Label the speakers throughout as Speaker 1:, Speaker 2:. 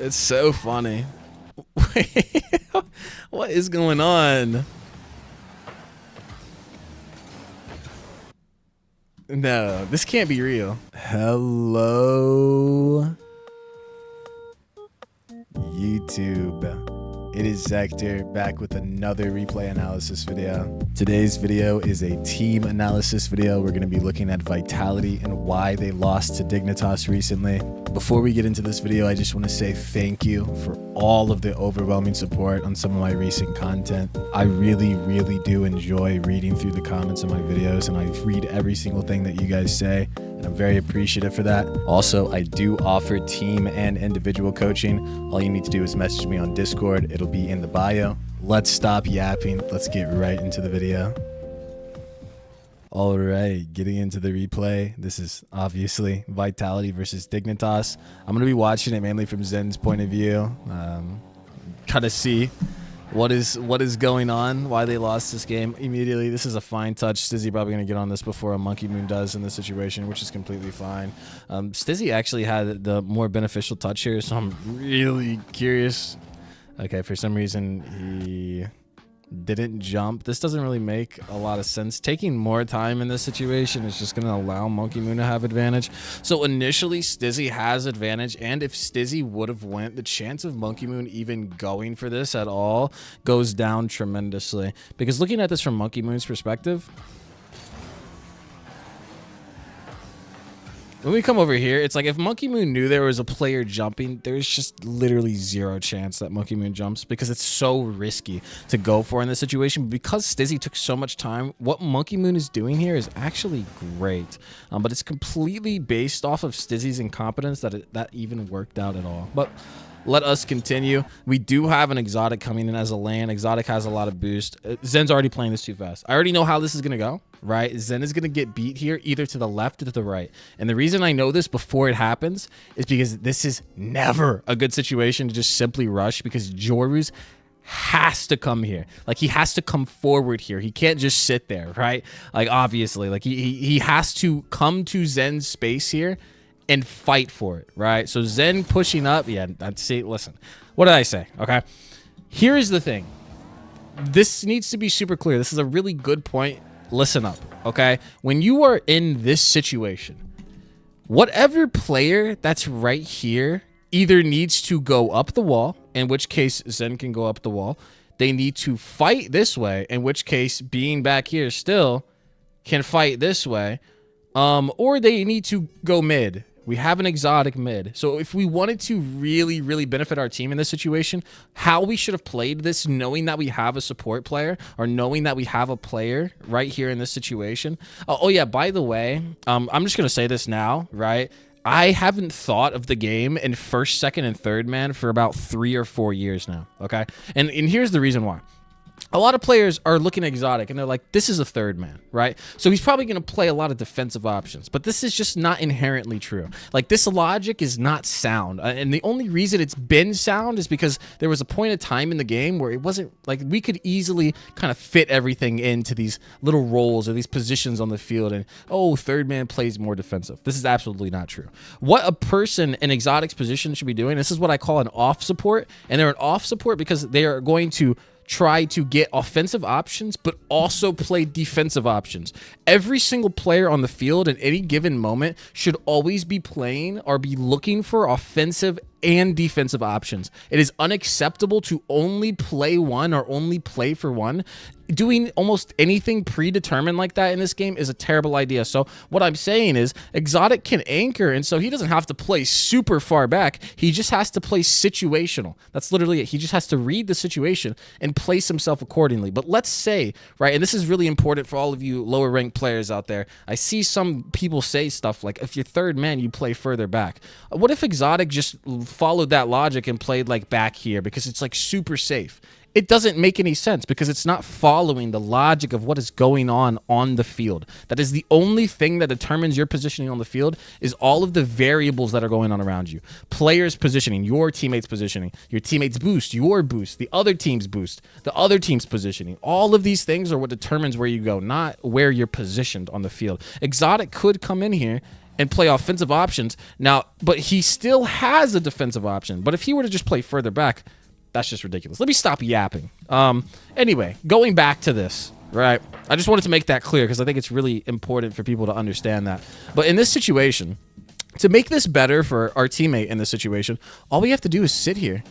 Speaker 1: It's so funny. What is going on? No, this can't be real. Hello, YouTube. It is Zector back with another replay analysis video. Today's video is a team analysis video. We're going to be looking at Vitality and why they lost to Dignitas recently. Before we get into this video, I just want to say thank you for all of the overwhelming support on some of my recent content. I really do enjoy reading through the comments on my videos, and I read every single thing that you guys say, and I'm very appreciative for that. Also, I do offer team and individual coaching. All you need to do is message me on Discord. It'll be in the bio. Let's stop yapping. Let's get right into the video. All right, getting into the replay. This is obviously Vitality versus Dignitas. I'm going to be watching it mainly from Zen's point of view. Kind of see what is going on, why they lost this game immediately. This is a fine touch. Stizzy probably going to get on this before a Monkey Moon does in this situation, which is completely fine. Stizzy actually had the more beneficial touch here, so I'm really curious. Okay, for some reason he didn't jump. This doesn't really make a lot of sense. Taking more time in this situation is just going to allow Monkey Moon to have advantage. So initially Stizzy has advantage, and if Stizzy would have went, the chance of Monkey Moon even going for this at all goes down tremendously. Because looking at this from Monkey Moon's perspective, when we come over here, it's like if Monkey Moon knew there was a player jumping, there's just literally zero chance that Monkey Moon jumps because it's so risky to go for in this situation. Because Stizzy took so much time, what Monkey Moon is doing here is actually great. But it's completely based off of Stizzy's incompetence that even worked out at all. But let us continue. We do have an Exotic coming in as a lane. Exotic has a lot of boost. Zen's already playing this too fast. I already know how this is going to go, right? Zen is going to get beat here either to the left or to the right. And the reason I know this before it happens is because this is never a good situation to just simply rush, because Joru's has to come here. Like, he has to come forward here. He can't just sit there, right? Like, obviously, like he has to come to Zen's space here and fight for it, right? So Zen pushing up, yeah, see, listen, what did I say? Okay, here is the thing. This needs to be super clear. This is a really good point. Listen up, okay? When you are in this situation, whatever player that's right here either needs to go up the wall, in which case Zen can go up the wall. They need to fight this way, in which case being back here still can fight this way, or they need to go mid. We have an Exotic mid. So if we wanted to really benefit our team in this situation, how we should have played this, knowing that we have a support player, or knowing that we have a player right here in this situation. Oh yeah, by the way, I'm just going to say this now, right? I haven't thought of the game in first, second, and third man for about 3 or 4 years now, okay? And here's the reason why. A lot of players are looking at Exotic and they're like, this is a third man, right? So he's probably going to play a lot of defensive options, but this is just not inherently true. Like, this logic is not sound. And the only reason it's been sound is because there was a point of time in the game where it wasn't like we could easily kind of fit everything into these little roles or these positions on the field. And, oh, third man plays more defensive. This is absolutely not true. What a person in Exotic's position should be doing, this is what I call an off support. And they're an off support because they are going to try to get offensive options, but also play defensive options. Every single player on the field at any given moment should always be playing or be looking for offensive and defensive options. It is unacceptable to only play one or only play for one. Doing almost anything predetermined like that in this game is a terrible idea. So what I'm saying is Exotic can anchor, and so he doesn't have to play super far back. He just has to play situational. That's literally it. He just has to read the situation and place himself accordingly. But let's say, right, and this is really important for all of you lower ranked players out there. I see some people say stuff like, if you're third man, you play further back. What if Exotic just followed that logic and played like back here because it's like super safe? It doesn't make any sense because it's not following the logic of what is going on the field. That is the only thing that determines your positioning on the field, is all of the variables that are going on around you. Players positioning, your teammates positioning, your teammates boost, your boost, the other team's boost, the other team's positioning. All of these things are what determines where you go, not where you're positioned on the field. Exotic could come in here and play offensive options. Now, but he still has a defensive option. But if he were to just play further back, that's just ridiculous. Let me stop yapping. Anyway, going back to this, right? I just wanted to make that clear because I think it's really important for people to understand that. But in this situation, to make this better for our teammate in this situation, all we have to do is sit here.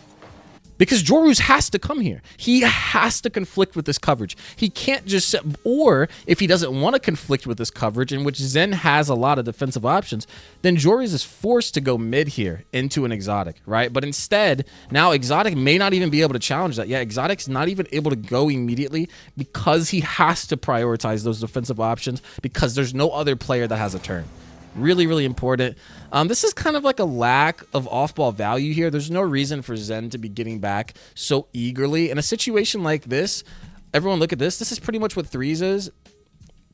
Speaker 1: Because Joru's has to come here. He has to conflict with this coverage. He can't just sit, or if he doesn't want to conflict with this coverage, in which Zen has a lot of defensive options, then Joru's is forced to go mid here into an Exotic, right? But instead, now Exotic may not even be able to challenge that. Yeah, Exotic's not even able to go immediately because he has to prioritize those defensive options because there's no other player that has a turn. Really, really important. This is kind of like a lack of off-ball value here. There's no reason for Zen to be getting back so eagerly. In a situation like this, everyone look at this. This is pretty much what threes is.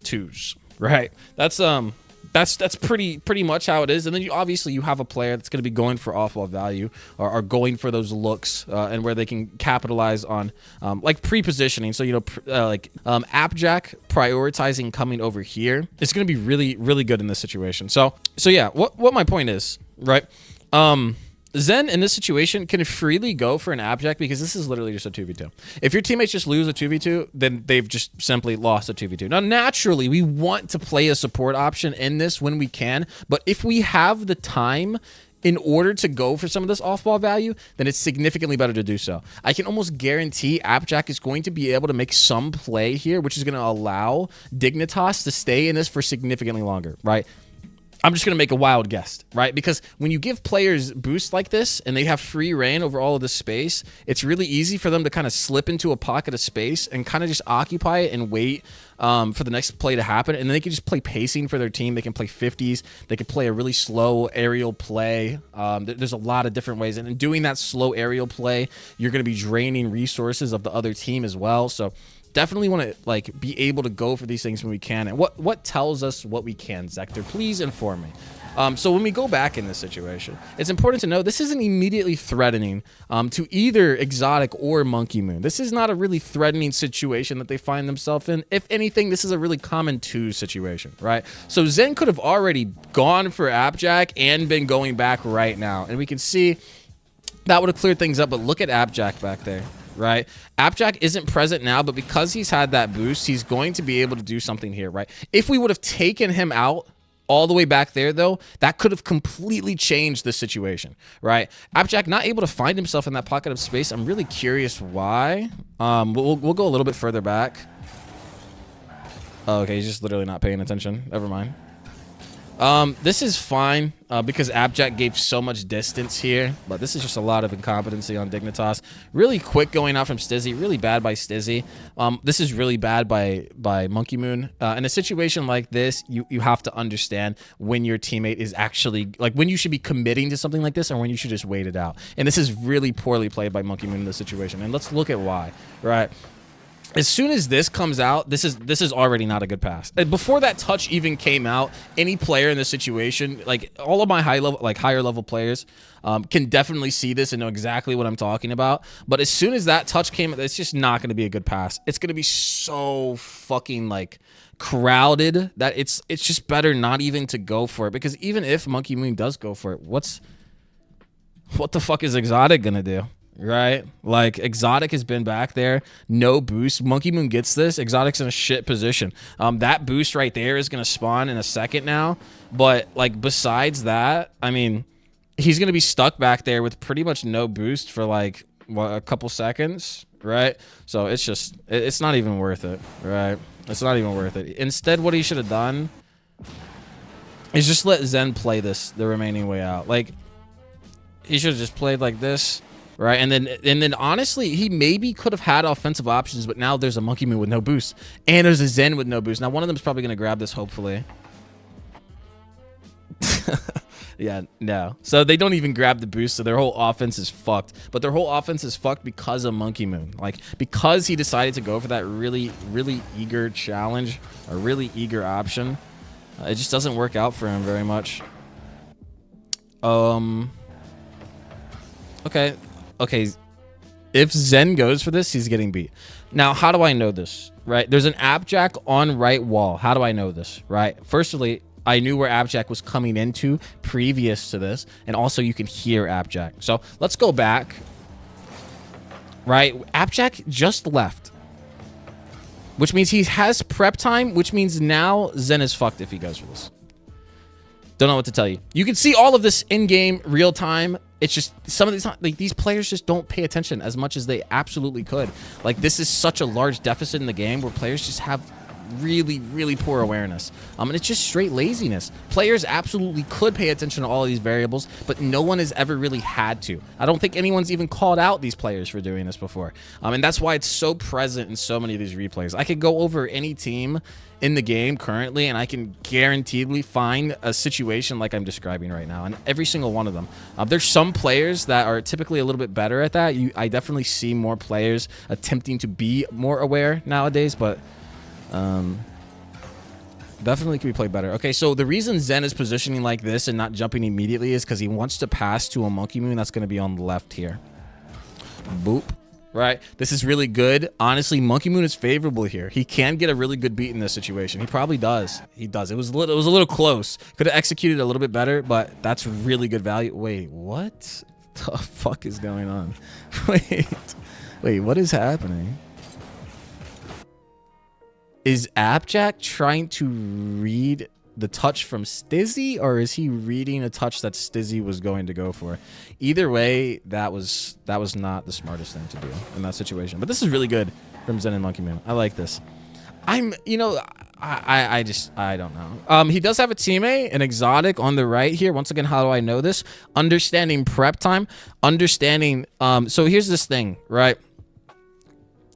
Speaker 1: Twos, right? That's pretty much how it is. And then you obviously you have a player that's going to be going for off-ball value or going for those looks and where they can capitalize on like pre-positioning. So, you know, Appjack prioritizing coming over here. It's going to be really, really good in this situation. So yeah, what my point is, right? Zen in this situation can freely go for an Appjack because this is literally just a 2v2. If your teammates just lose a 2v2, then they've just simply lost a 2v2. Now, naturally, we want to play a support option in this when we can, but if we have the time in order to go for some of this off-ball value, then it's significantly better to do so. I can almost guarantee Appjack is going to be able to make some play here, which is going to allow Dignitas to stay in this for significantly longer, right? I'm just going to make a wild guess, right? Because when you give players boosts like this and they have free reign over all of this space, it's really easy for them to kind of slip into a pocket of space and kind of just occupy it and wait for the next play to happen. And then they can just play pacing for their team. They can play 50s. They can play a really slow aerial play. There's a lot of different ways. And in doing that slow aerial play, you're going to be draining resources of the other team as well. So definitely want to like be able to go for these things when we can. And what tells us what we can, Zector? Please inform me. So when we go back in this situation, it's important to know this isn't immediately threatening to either Exotic or Monkey Moon. This is not a really threatening situation that they find themselves in. If anything, this is a really common 2 situation, right? So Zen could have already gone for Appjack and been going back right now. And we can see that would have cleared things up, but look at Appjack back there. Right? Appjack isn't present now, but because he's had that boost, he's going to be able to do something here, right? If we would have taken him out all the way back there, though, that could have completely changed the situation, right? Appjack not able to find himself in that pocket of space. I'm really curious why. We'll go a little bit further back. Oh, okay, he's just literally not paying attention. Never mind. This is fine because Appjack gave so much distance here, but this is just a lot of incompetency on Dignitas. Really quick going out from Stizzy, really bad by Stizzy. This is really bad by Monkey Moon. In a situation like this, you have to understand when your teammate is actually, like when you should be committing to something like this and when you should just wait it out. And this is really poorly played by Monkey Moon in this situation. And let's look at why, right? As soon as this comes out, this is already not a good pass. Before that touch even came out, any player in this situation, like all of my higher level players, can definitely see this and know exactly what I'm talking about. But as soon as that touch came, it's just not going to be a good pass. It's going to be so fucking like crowded that it's just better not even to go for it, because even if Monkey Moon does go for it, what the fuck is Exotic gonna do? Right? Like, Exotic has been back there, no boost. Monkey Moon gets this. Exotic's in a shit position. That boost right there is going to spawn in a second now. But, like, besides that, I mean, he's going to be stuck back there with pretty much no boost for, like, what, a couple seconds, right? So, it's just, it's not even worth it, right? It's not even worth it. Instead, what he should have done is just let Zen play this the remaining way out. Like, he should have just played like this. Right, and then honestly, he maybe could have had offensive options, but now there's a Monkey Moon with no boost, and there's a Zen with no boost. Now one of them is probably going to grab this, hopefully. Yeah, no. So they don't even grab the boost, so their whole offense is fucked. But their whole offense is fucked because of Monkey Moon. Like, because he decided to go for that really, really eager challenge, a really eager option. It just doesn't work out for him very much. Okay, if Zen goes for this, he's getting beat. Now, how do I know this, right? There's an Appjack on right wall. How do I know this, right? Firstly, I knew where Appjack was coming into previous to this, and also you can hear Appjack. So let's go back. Right, Appjack just left, which means he has prep time, which means now Zen is fucked if he goes for this. Don't know what to tell you. You can see all of this in-game, real time. It's just some of these, like, these players just don't pay attention as much as they absolutely could. Like, this is such a large deficit in the game where players just have really, really poor awareness. And it's just straight laziness. Players absolutely could pay attention to all of these variables, but no one has ever really had to. I don't think anyone's even called out these players for doing this before. And that's why it's so present in so many of these replays. I could go over any team in the game currently, and I can guaranteedly find a situation like I'm describing right now, and every single one of them. There's some players that are typically a little bit better at that. I definitely see more players attempting to be more aware nowadays, but definitely can be played better. Okay, so the reason Zen is positioning like this and not jumping immediately is because he wants to pass to a Monkey Moon that's going to be on the left here. Boop. Right, this is really good. Honestly, Monkey Moon is favorable here. He can get a really good beat in this situation. He probably does. He does. It was a little close. Could have executed a little bit better, but that's really good value. Wait, what the fuck is going on? Wait, what is happening? Is Appjack trying to read the touch from Stizzy, or is he reading a touch that Stizzy was going to go for? Either way, that was not the smartest thing to do in that situation. But this is really good from Zen and Monkey Moon. I like this. I don't know. He does have a teammate, an Exotic on the right here. Once again, how do I know this? Understanding prep time, understanding. So here's this thing, right?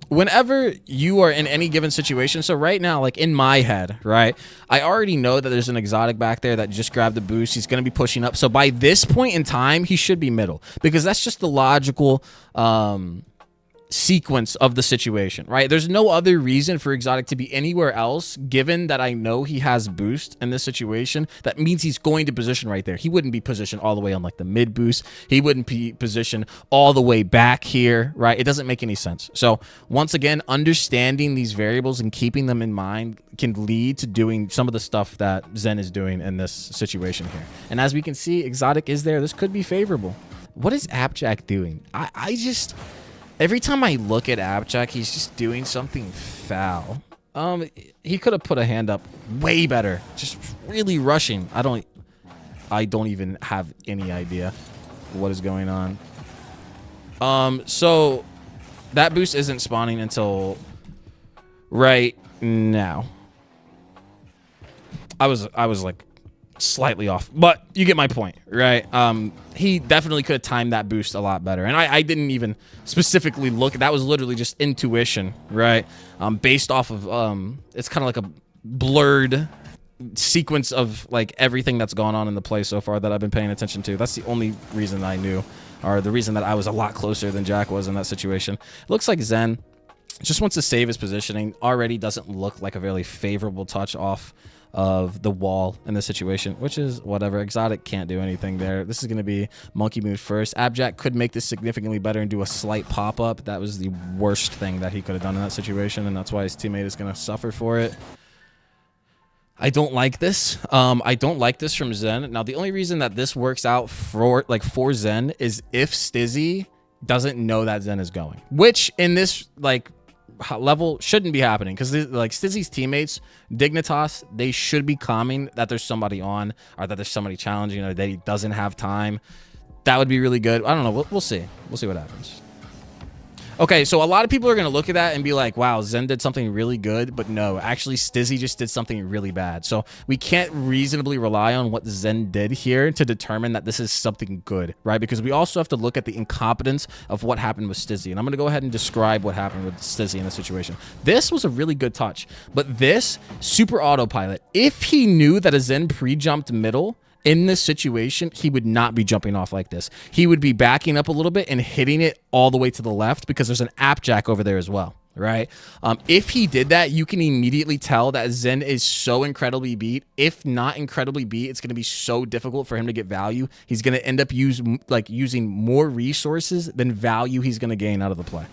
Speaker 1: Whenever you are in any given situation, so right now, like in my head, right, I already know that there's an Exotic back there that just grabbed the boost. He's going to be pushing up. So by this point in time, he should be middle, because that's just the logical sequence of the situation, right? There's no other reason for Exotic to be anywhere else, given that I know he has boost in this situation. That means he's going to position right there. He wouldn't be positioned all the way on like the mid boost. He wouldn't be positioned all the way back here, right? It doesn't make any sense. So once again, understanding these variables and keeping them in mind can lead to doing some of the stuff that Zen is doing in this situation here. And as we can see, Exotic is there. This could be favorable. What is Appjack doing? I just... Every time I look at Appjack, he's just doing something foul. He could have put a hand up way better. Just really rushing. I don't even have any idea what is going on. So that boost isn't spawning until right now. I was like slightly off, but you get my point, right? He definitely could have timed that boost a lot better, and I didn't even specifically look. That was literally just intuition, right? Based off of it's kind of like a blurred sequence of like everything that's gone on in the play so far that I've been paying attention to. That's the only reason I knew, or the reason that I was a lot closer than Jack was in that situation. It looks like Zen just wants to save his positioning. Already doesn't look like a very favorable touch off of the wall in this situation, which is whatever. Exotic can't do anything there. This is going to be Monkey Moon first. Appjack could make this significantly better and do a slight pop-up. That was the worst thing that he could have done in that situation, and that's why his teammate is going to suffer for it. I don't like this. I don't like this from Zen. Now, the only reason that this works out for Zen is if Stizzy doesn't know that Zen is going, which in this like level shouldn't be happening, because like Stizzy's teammates, Dignitas, they should be calming that there's somebody on, or that there's somebody challenging, or that he doesn't have time. That would be really good. I don't know. We'll see. We'll see what happens. Okay, so a lot of people are going to look at that and be like, wow, Zen did something really good. But no, actually, Stizzy just did something really bad. So we can't reasonably rely on what Zen did here to determine that this is something good, right? Because we also have to look at the incompetence of what happened with Stizzy. And I'm going to go ahead and describe what happened with Stizzy in this situation. This was a really good touch. But this, super autopilot. If he knew that a Zen pre-jumped middle in this situation, he would not be jumping off like this. He would be backing up a little bit and hitting it all the way to the left, because there's an Appjack over there as well, right? If he did that, you can immediately tell that Zen is so incredibly beat. If not incredibly beat, it's going to be so difficult for him to get value. He's going to end up using more resources than value he's going to gain out of the play.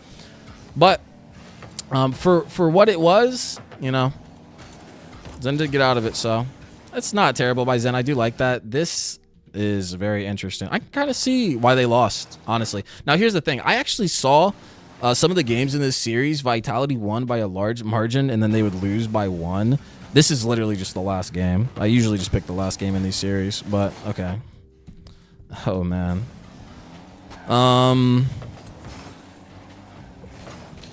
Speaker 1: But for what it was, you know, Zen did get out of it, so That's not terrible by Zen. I do like that. This is very interesting. I can kind of see why they lost, honestly. Now, here's the thing. I actually saw some of the games in this series. Vitality won by a large margin, and then they would lose by 1. This is literally just the last game. I usually just pick the last game in these series, but okay. Oh, man.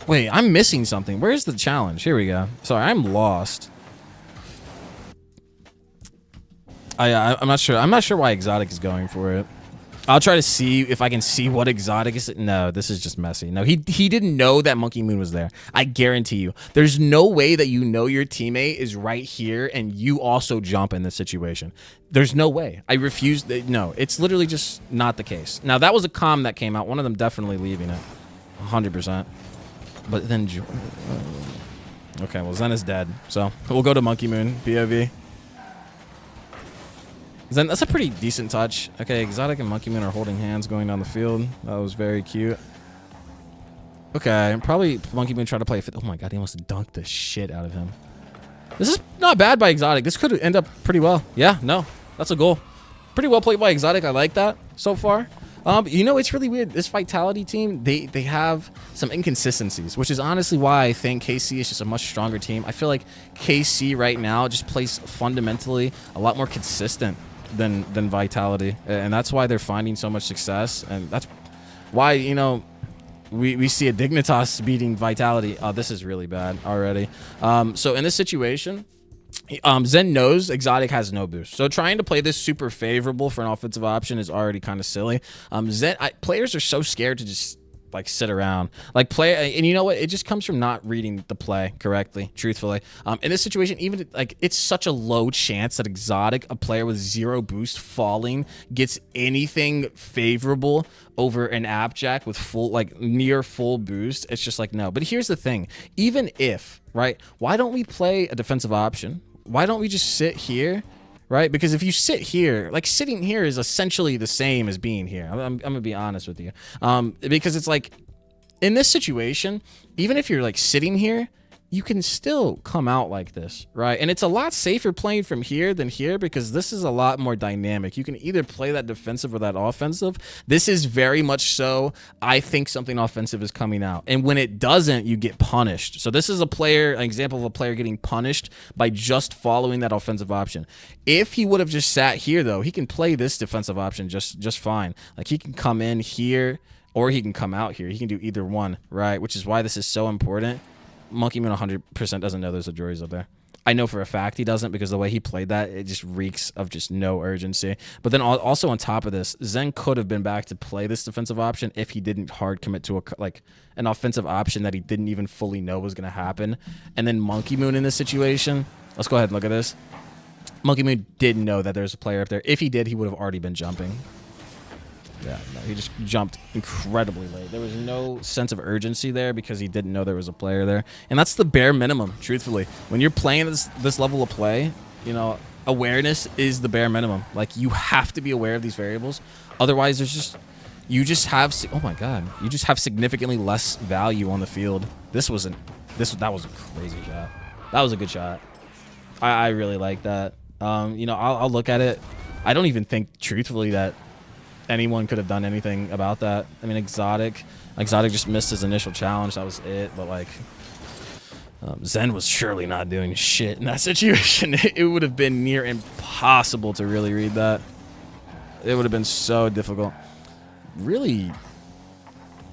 Speaker 1: Wait, I'm missing something. Where's the challenge? Here we go. Sorry, I'm lost. I'm not sure. I'm not sure why Exotic is going for it. I'll try to see if I can see what Exotic is. No, this is just messy. No, he didn't know that Monkey Moon was there. I guarantee you. There's no way that you know your teammate is right here and you also jump in this situation. There's no way. I refuse. No, it's literally just not the case. Now, that was a comm that came out. One of them definitely leaving it. 100%. But then... Okay, well, Zen is dead. So, we'll go to Monkey Moon, POV. Zen, that's a pretty decent touch. Okay, Exotic and Monkey Moon are holding hands going down the field. That was very cute. Okay, probably Monkey Moon tried to play fit. Oh my god, he almost dunked the shit out of him. This is not bad by Exotic. This could end up pretty well. Yeah, no, that's a goal. Pretty well played by Exotic. I like that so far. You know, it's really weird. This Vitality team, they have some inconsistencies, which is honestly why I think KC is just a much stronger team. I feel like KC right now just plays fundamentally a lot more consistent than Vitality, and that's why they're finding so much success, and that's why, you know, we see a Dignitas beating Vitality. Oh, this is really bad already. So in this situation, Zen knows Exotic has no boost, so trying to play this super favorable for an offensive option is already kind of silly. Players are so scared to just like sit around, like play, and you know what? It just comes from not reading the play correctly. Truthfully, in this situation, even like it's such a low chance that Exotic, a player with 0 boost, falling gets anything favorable over an Appjack with full, like near full boost. It's just like no. But here's the thing: even if, right, why don't we play a defensive option? Why don't we just sit here? Right? Because if you sit here, like sitting here is essentially the same as being here. I'm going to be honest with you. Because it's like in this situation, even if you're like sitting here, you can still come out like this, right? And it's a lot safer playing from here than here because this is a lot more dynamic. You can either play that defensive or that offensive. This is very much so, I think something offensive is coming out. And when it doesn't, you get punished. So this is an example of a player getting punished by just following that offensive option. If he would have just sat here, though, he can play this defensive option just fine. Like he can come in here or he can come out here. He can do either one, right? Which is why this is so important. Monkey Moon 100% doesn't know there's a Jories up there. I know for a fact he doesn't because the way he played that, it just reeks of just no urgency. But then also on top of this, Zen could have been back to play this defensive option if he didn't hard commit to an offensive option that he didn't even fully know was going to happen. And then Monkey Moon in this situation, let's go ahead and look at this. Monkey Moon didn't know that there's a player up there. If he did, he would have already been jumping. Yeah, no, he just jumped incredibly late. There was no sense of urgency there because he didn't know there was a player there. And that's the bare minimum, truthfully. When you're playing this level of play, you know, awareness is the bare minimum. Like, you have to be aware of these variables. Otherwise, you just have, oh my God, you just have significantly less value on the field. That was a crazy shot. That was a good shot. I really like that. You know, I'll look at it. I don't even think, truthfully, that anyone could have done anything about that. I mean, Exotic just missed his initial challenge. That was it. But like, Zen was surely not doing shit in that situation. It would have been near impossible to really read that. It would have been so difficult. Really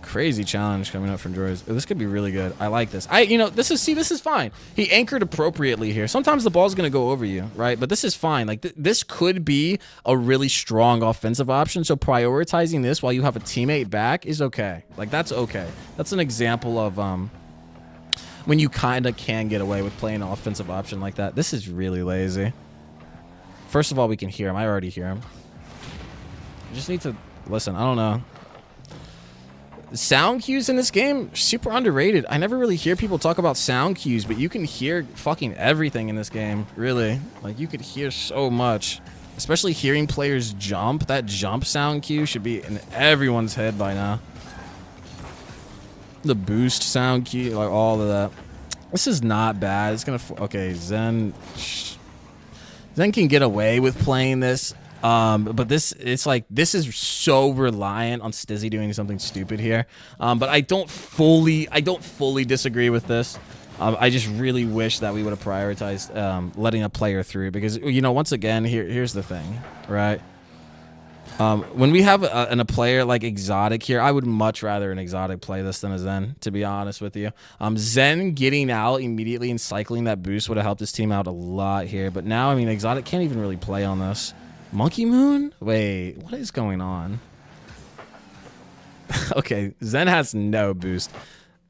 Speaker 1: crazy challenge coming up from Jories. This could be really good. I like this. This is fine. He anchored appropriately here. Sometimes the ball's going to go over you, right? But this is fine. Like, this could be a really strong offensive option. So prioritizing this while you have a teammate back is okay. Like, that's okay. That's an example of when you kind of can get away with playing an offensive option like that. This is really lazy. First of all, we can hear him. I already hear him. You just need to listen. I don't know. Sound cues in this game, super underrated. I never really hear people talk about sound cues, but you can hear fucking everything in this game, really. Like, you could hear so much. Especially hearing players jump. That jump sound cue should be in everyone's head by now. The boost sound cue, like all of that. This is not bad. It's gonna, okay, Zen. Zen can get away with playing this. But it's like, this is so reliant on Stizzy doing something stupid here. But I don't fully disagree with this. I just really wish that we would have prioritized letting a player through, because, you know, once again, here's the thing, right? When we have a player like Exotic here, I would much rather an Exotic play this than a Zen, to be honest with you. Zen getting out immediately and cycling that boost would have helped his team out a lot here. But now, I mean, Exotic can't even really play on this. Monkey Moon? Wait, what is going on? Okay, Zen has no boost.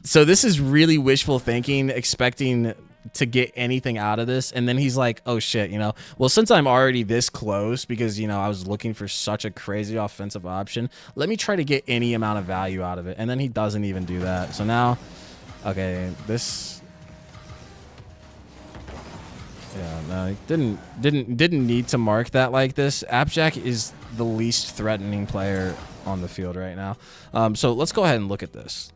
Speaker 1: So this is really wishful thinking, expecting to get anything out of this, and then he's like, oh shit, you know, well, since I'm already this close, because, you know, I was looking for such a crazy offensive option, let me try to get any amount of value out of it. And then he doesn't even do that. So now, okay, this, yeah, no, he didn't need to mark that like this. Appjack is the least threatening player on the field right now. So let's go ahead and look at this.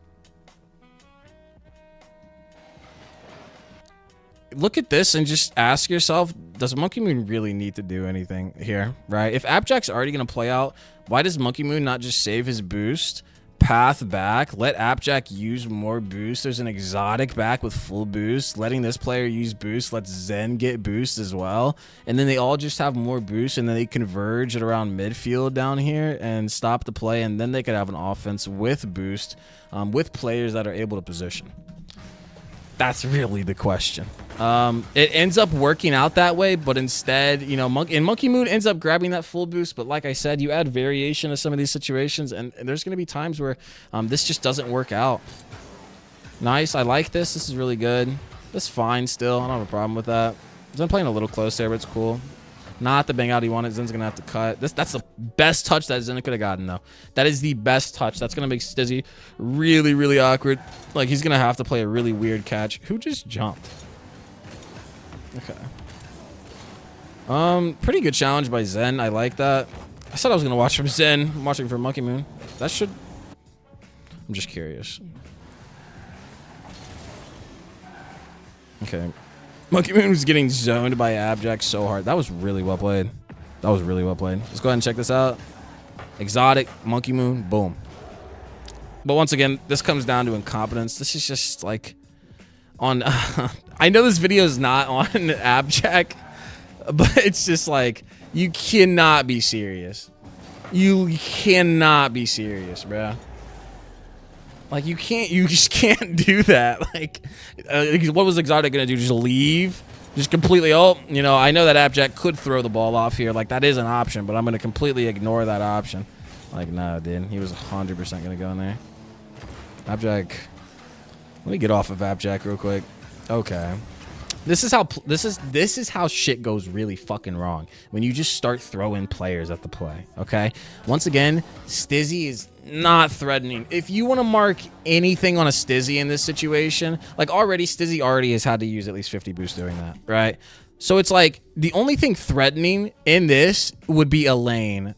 Speaker 1: Look at this and just ask yourself, does Monkey Moon really need to do anything here, right? If Appjack's already going to play out, why does Monkey Moon not just save his boost, path back, let Appjack use more boost? There's an Exotic back with full boost, letting this player use boost, lets Zen get boost as well, and then they all just have more boost, and then they converge at around midfield down here and stop the play, and then they could have an offense with boost, with players that are able to position. That's really the question. It ends up working out that way, but instead, you know, Monkey Moon ends up grabbing that full boost. But like I said, you add variation to some of these situations, and there's going to be times where this just doesn't work out. Nice. I like this. This is really good. That's fine still. I don't have a problem with that. I'm playing a little close there, but it's cool. Not the bang out he wanted. Zen's going to have to cut. That's the best touch that Zen could have gotten, though. That is the best touch. That's going to make Stizzy really, really awkward. Like, he's going to have to play a really weird catch. Who just jumped? Okay. Pretty good challenge by Zen. I like that. I said I was going to watch from Zen. I'm watching for Monkey Moon. That should... I'm just curious. Okay. Monkey Moon was getting zoned by Appjack so hard. That was really well played. That was really well played. Let's go ahead and check this out. Exotic, Monkey Moon, boom. But once again, this comes down to incompetence. This is just like on... I know this video is not on Appjack, but it's just like, you cannot be serious. You cannot be serious, bro. Like, you just can't do that. Like, what was Exotic gonna do? Just leave? Just completely, oh, you know, I know that Appjack could throw the ball off here. Like, that is an option, but I'm gonna completely ignore that option. Like, no, dude. He was 100% gonna go in there. Appjack. Let me get off of Appjack real quick. Okay. This is how shit goes really fucking wrong. When you just start throwing players at the play, okay? Once again, Stizzy is not threatening. If you want to mark anything on a Stizzy in this situation, like Stizzy already has had to use at least 50 boost doing that, right? So it's like, the only thing threatening in this would be a lane.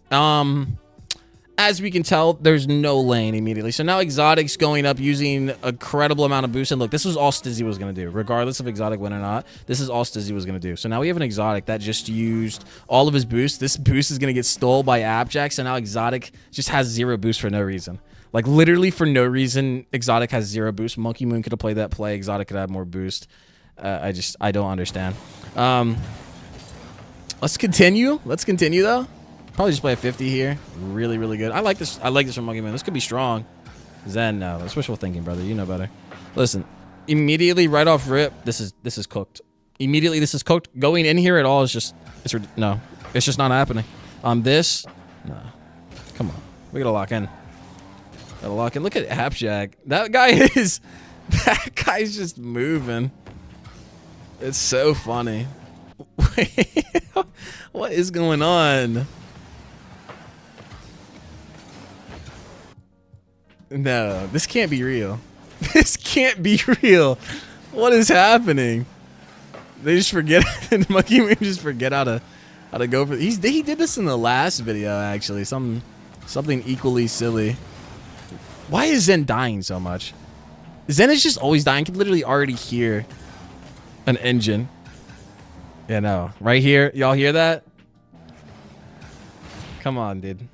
Speaker 1: As we can tell, there's no lane immediately. So now Exotic's going up using a credible amount of boost. And look, this was all Stizzy was going to do. Regardless of Exotic win or not, this is all Stizzy was going to do. So now we have an Exotic that just used all of his boost. This boost is going to get stole by Appjack. So now Exotic just has 0 boost for no reason. Like, literally for no reason, Exotic has 0 boost. Monkey Moon could have played that play. Exotic could have more boost. I don't understand. Let's continue. Let's continue, though. Probably just play a 50 here. Really, really good. I like this. I like this from Monkey Man. This could be strong. Zen, no. That's wishful thinking, brother. You know better. Listen, immediately, right off rip, this is cooked. Immediately, this is cooked. Going in here at all is just, no. It's just not happening. This, no. Come on. We gotta lock in. Gotta lock in. Look at Appjack. That guy's just moving. It's so funny. Wait, what is going on? No, this can't be real. This can't be real. What is happening? They just forget. Monkey Moon just forget how to go for. He did this in the last video actually. Something equally silly. Why is Zen dying so much? Zen is just always dying. You can literally already hear an engine. Yeah, no. Right here. Y'all hear that? Come on, dude.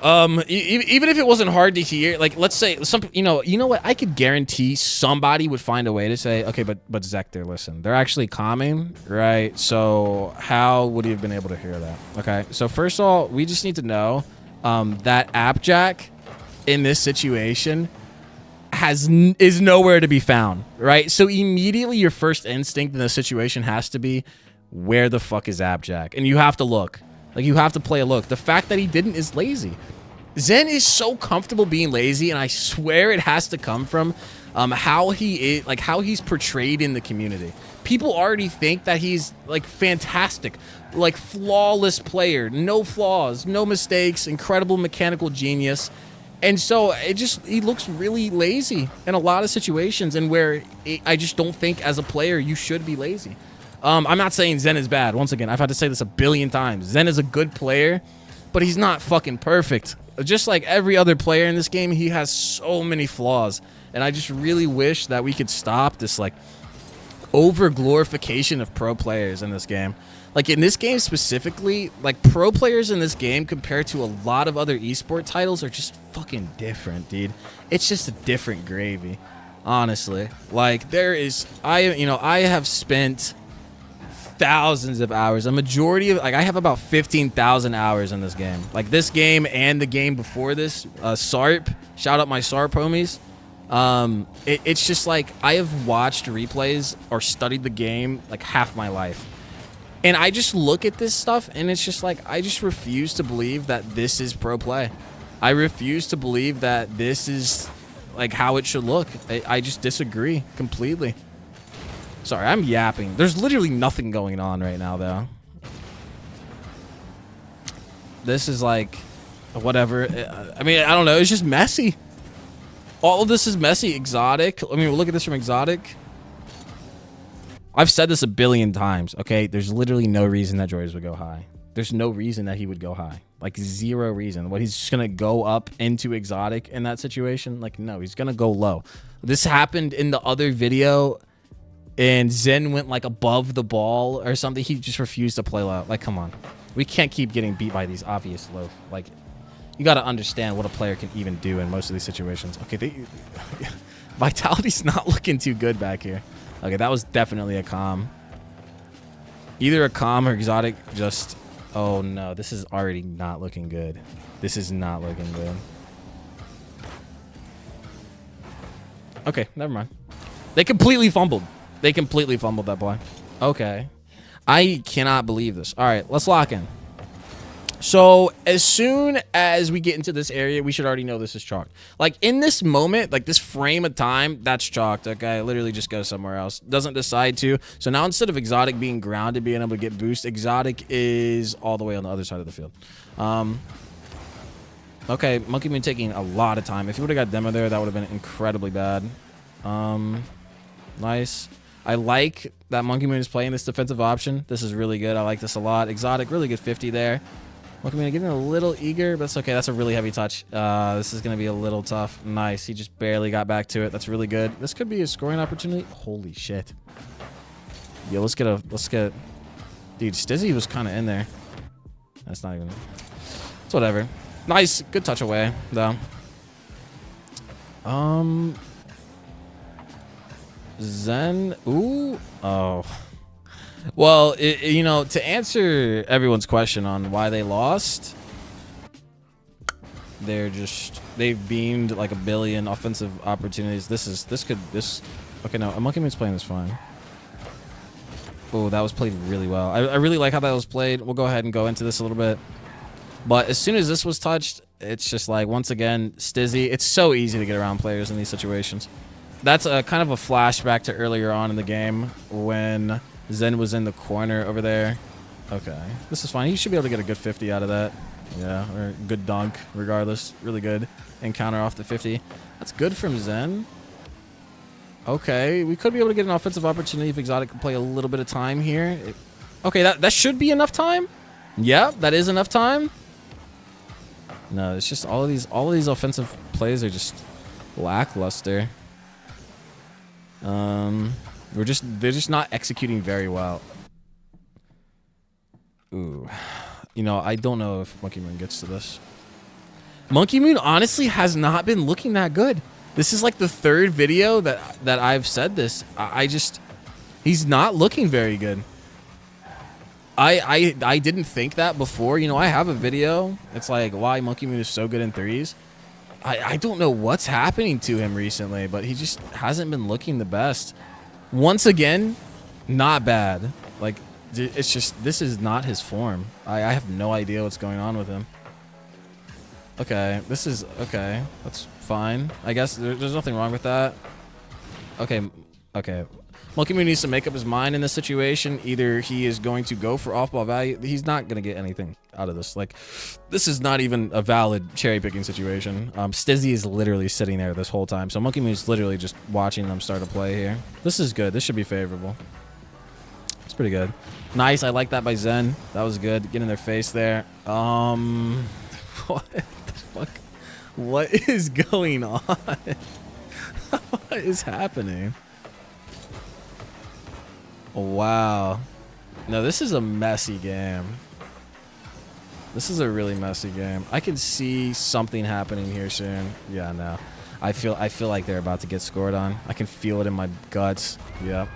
Speaker 1: Even if it wasn't hard to hear, like, let's say you know what? I could guarantee somebody would find a way to say, okay, but Zector, listen, they're actually calming, right? So how would he have been able to hear that? Okay, so first of all, we just need to know that Appjack in this situation is nowhere to be found, right? So immediately your first instinct in this situation has to be, where the fuck is Appjack? And you have to look. Like, you have to play a look. The fact that he didn't is lazy. Zen is so comfortable being lazy, and I swear it has to come from how he is, like how he's portrayed in the community. People already think that he's like fantastic, like flawless player, no flaws, no mistakes, incredible mechanical genius. And so he looks really lazy in a lot of situations, and where I just don't think as a player you should be lazy. I'm not saying Zen is bad. Once again, I've had to say this a billion times. Zen is a good player, but he's not fucking perfect. Just like every other player in this game, he has so many flaws. And I just really wish that we could stop this, like, over-glorification of pro players in this game. Like, in this game specifically, like, pro players in this game compared to a lot of other esport titles are just fucking different, dude. It's just a different gravy, honestly. Like, I have spent thousands of hours, a majority of, like, I have about 15,000 hours in this game. Like, this game and the game before this, SARP, shout out my SARP homies. It's just like, I have watched replays or studied the game like half my life, and I just look at this stuff and it's just like, I just refuse to believe that this is pro play. I refuse to believe that this is like how it should look. I just disagree completely. Sorry, I'm yapping. There's literally nothing going on right now, though. This is like, whatever. I mean, I don't know. It's just messy. All of this is messy. Exotic. I mean, we'll look at this from Exotic. I've said this a billion times, okay? There's literally no reason that Jordan would go high. There's no reason that he would go high. Like, zero reason. What, he's just going to go up into Exotic in that situation? Like, no, he's going to go low. This happened in the other video, and Zen went like above the ball or something. He just refused to play low. Like, come on. We can't keep getting beat by these obvious low. Like, you got to understand what a player can even do in most of these situations. Okay, Vitality's not looking too good back here. Okay, that was definitely a calm. Either a calm or Exotic just... Oh, no. This is already not looking good. This is not looking good. Okay, never mind. They completely fumbled. They completely fumbled that play. Okay. I cannot believe this. All right, let's lock in. So as soon as we get into this area, we should already know this is chalked. Like, in this moment, like this frame of time, that's chalked. Okay, literally just goes somewhere else. Doesn't decide to. So now instead of Exotic being grounded, being able to get boost, Exotic is all the way on the other side of the field. Okay, Monkey Moon taking a lot of time. If he would have got Demo there, that would have been incredibly bad. Nice. I like that Monkey Moon is playing this defensive option. This is really good. I like this a lot. Exotic, really good 50 there. Monkey Moon getting a little eager, but that's okay. That's a really heavy touch. This is going to be a little tough. Nice. He just barely got back to it. That's really good. This could be a scoring opportunity. Holy shit. Yo, let's get... Dude, Stizzy was kind of in there. That's not even... It's whatever. Nice. Good touch away, though. Zen. Ooh. Oh. Well, you know, to answer everyone's question on why they lost, they've beamed like a billion offensive opportunities. Okay, no, Monkey Moon's playing this fine. Oh, that was played really well. I really like how that was played. We'll go ahead and go into this a little bit. But as soon as this was touched, it's just like, once again, Stizzy. It's so easy to get around players in these situations. That's a kind of a flashback to earlier on in the game when Zen was in the corner over there. Okay, this is fine. He should be able to get a good 50 out of that. Yeah, or good dunk, regardless. Really good. And counter off the 50. That's good from Zen. Okay, we could be able to get an offensive opportunity if Exotic can play a little bit of time here. Okay, that should be enough time. Yeah, that is enough time. No, it's just all of these offensive plays are just lackluster. They're just not executing very well. Ooh. You know, I don't know if Monkey Moon gets to this. Monkey Moon honestly has not been looking that good. This is like the third video that I've said this. He's not looking very good. I didn't think that before. You know, I have a video. It's like why Monkey Moon is so good in threes. I don't know what's happening to him recently, but he just hasn't been looking the best. Once again, not bad. Like, it's just, this is not his form. I have no idea what's going on with him. Okay, this is, okay, that's fine. I guess there's nothing wrong with that. Okay, okay. Monkey Moon needs to make up his mind in this situation. Either he is going to go for off-ball value. He's not going to get anything out of this. Like, this is not even a valid cherry-picking situation. Stizzy is literally sitting there this whole time. So Monkey Moon is literally just watching them start a play here. This is good. This should be favorable. It's pretty good. Nice. I like that by Zen. That was good. Get in their face there. What the fuck? What is going on? What is happening? Wow. No, this is a messy game. This is a really messy game. I can see something happening here soon. Yeah, no. I feel like they're about to get scored on. I can feel it in my guts. Yep.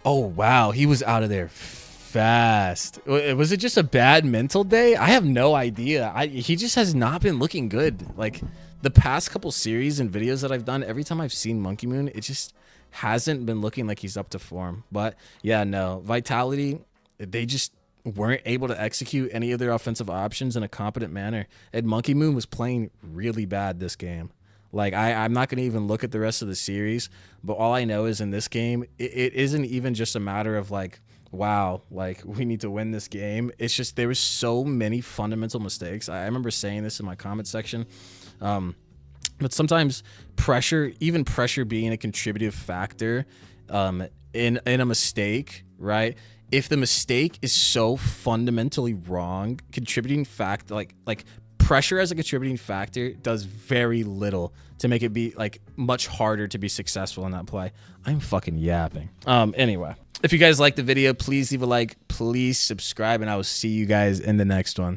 Speaker 1: Oh, wow. He was out of there fast. Was it just a bad mental day? I have no idea. He just has not been looking good. Like, the past couple series and videos that I've done, every time I've seen Monkey Moon, it just hasn't been looking like he's up to form. But yeah, no, Vitality, they just weren't able to execute any of their offensive options in a competent manner, and Monkey Moon was playing really bad this game. Like, I'm not going to even look at the rest of the series, but all I know is in this game, it isn't even just a matter of like, wow, like we need to win this game. It's just there was so many fundamental mistakes. I remember saying this in my comment section. But sometimes pressure, even pressure being a contributive factor in a mistake, right? If the mistake is so fundamentally wrong, contributing fact, like pressure as a contributing factor does very little to make it be like much harder to be successful in that play. I'm fucking yapping. Anyway, if you guys liked the video, please leave a like, please subscribe, and I will see you guys in the next one.